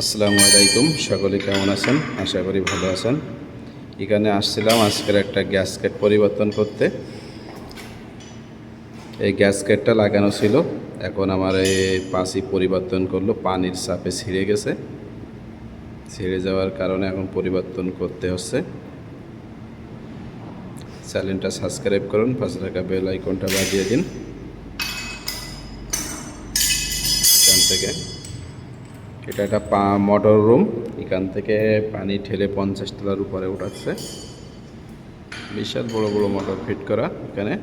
আসসালামু আলাইকুম, সকলে কেমন আছেন? আশা করি ভালো আছেন। এখানে আসছিলাম আজকের একটা গ্যাসকেট পরিবর্তন করতে। এই গ্যাসকেটটা লাগানো ছিল, এখন আমার এই পাশই পরিবর্তন করলো, পানির চাপে ছিঁড়ে গেছে। ছিঁড়ে যাওয়ার কারণে এখন পরিবর্তন করতে হচ্ছে। চ্যানেলটা সাবস্ক্রাইব করুন, পাশে থাকা বেল আইকনটা বাজিয়ে দিন। এখান থেকে এটা একটা মোটর রুম, এখান থেকে পানি ঠেলে 50 তলার উপরে উঠাচ্ছে। বিশাল বড় বড় মোটর ফিট করা এখানে।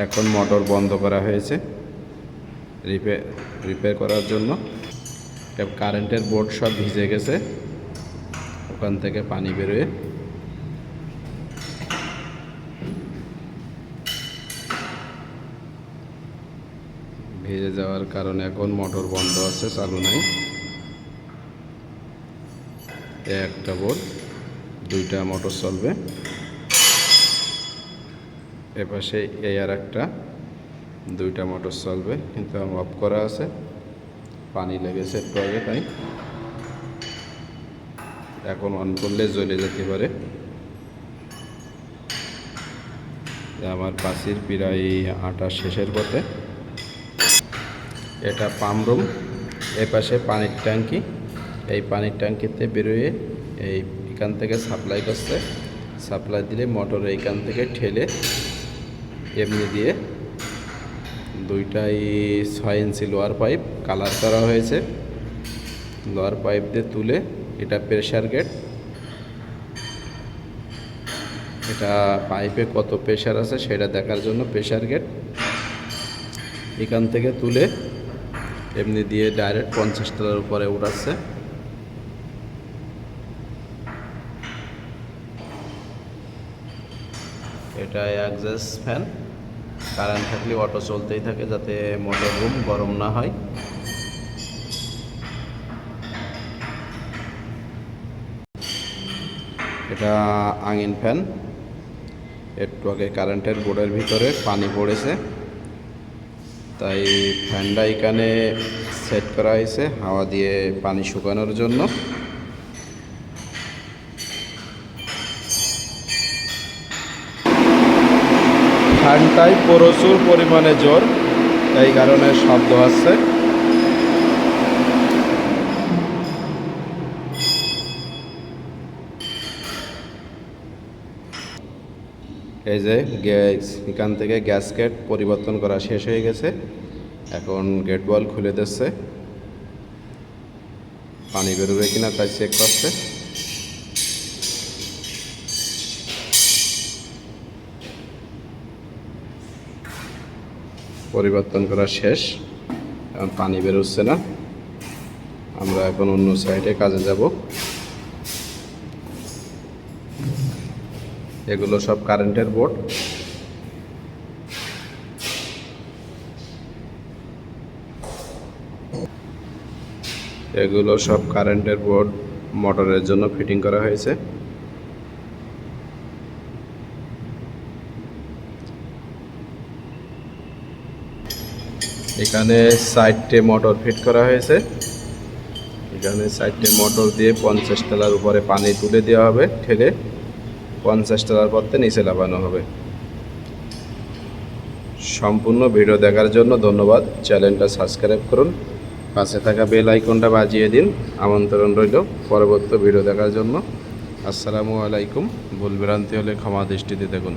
এখন মোটর বন্ধ করা হয়েছে রিপেয়ার করার জন্য। কারেন্টের বোর্ড সব ভিজে গেছে, ওখান থেকে পানি বেরোয়। ভিজে যাওয়ার কারণে এখন মোটর বন্ধ আছে, চালু নাই। একটা বোর্ড, দুইটা মোটর চলবে। এপাশে এই আর একটা, দুইটা মোটর চলবে, কিন্তু অফ করা আছে, পানি লেগেছে একটু আগে, তাই এখন অন করলে জ্বলে যেতে পারে। আমার পাশির প্রায় আটা শেষের পথে। এটা পাম্প রুম, এপাশে পানির ট্যাঙ্কি। এই পানির ট্যাঙ্কিতে বেরোয়ে এখান থেকে সাপ্লাই করছে। সাপ্লাই দিলে মোটর এইখান থেকে ঠেলে এমনি দিয়ে দুইটাই 6 ইঞ্চি লোয়ার পাইপ কালার করা হয়েছে। লোয়ার পাইপ দিয়ে তুলে, এটা প্রেশার গেট। এটা পাইপে কত প্রেশার আছে সেটা দেখার জন্য প্রেশার গেট। এখান থেকে তুলে এমনি দিয়ে ডাইরেক্ট 50 তলার উপরে উঠাচ্ছে। এটা এক্সস্ট ফ্যান, কারেন্ট থাকলে অটো চলতেই থাকে যাতে মোটর রুম গরম না হয়। এটা আঙিন ফ্যান। একটু আগে কারেন্টের বোর্ডের ভিতরে পানি পড়েছে, তাই ফ্যানটা এখানে সেট করা হয়েছে হাওয়া দিয়ে পানি শুকানোর জন্য। ফ্যানটায় প্রচুর পরিমাণে জোর, এই কারণে শব্দ আসছে। এই যে এখান থেকে গ্যাসকেট পরিবর্তন করা শেষ হয়ে গেছে, এখন গেট ওয়াল খুলে দিচ্ছে। পানি বেরোবে কিনা তাই চেক করছে। পরিবর্তন করা শেষ, এখন পানি বেরোচ্ছে না। আমরা এখন অন্য সাইডে কাজে যাব। এগুলো সব কারেন্টের বোর্ড। এগুলো সব কারেন্টের বোর্ড মোটরের জন্য ফিটিং করা হয়েছে। এখানে 4টে মোটর ফিট করা হয়েছে। এখানে 4টে মোটর দিয়ে 50 তলার উপরে পানি তুলে দেওয়া হবে, ঠেলে 50 তলার পথে নিচে লাগানো হবে। সম্পূর্ণ ভিডিও দেখার জন্য ধন্যবাদ। চ্যানেলটা সাবস্ক্রাইব করুন, পাশে থাকা বেল আইকনটা বাজিয়ে দিন। আমন্ত্রণ রইল পরবর্তী ভিডিও দেখার জন্য। আসসালামু আলাইকুম। ভুল ভ্রান্তি হলে ক্ষমা দৃষ্টিতে দেখুন।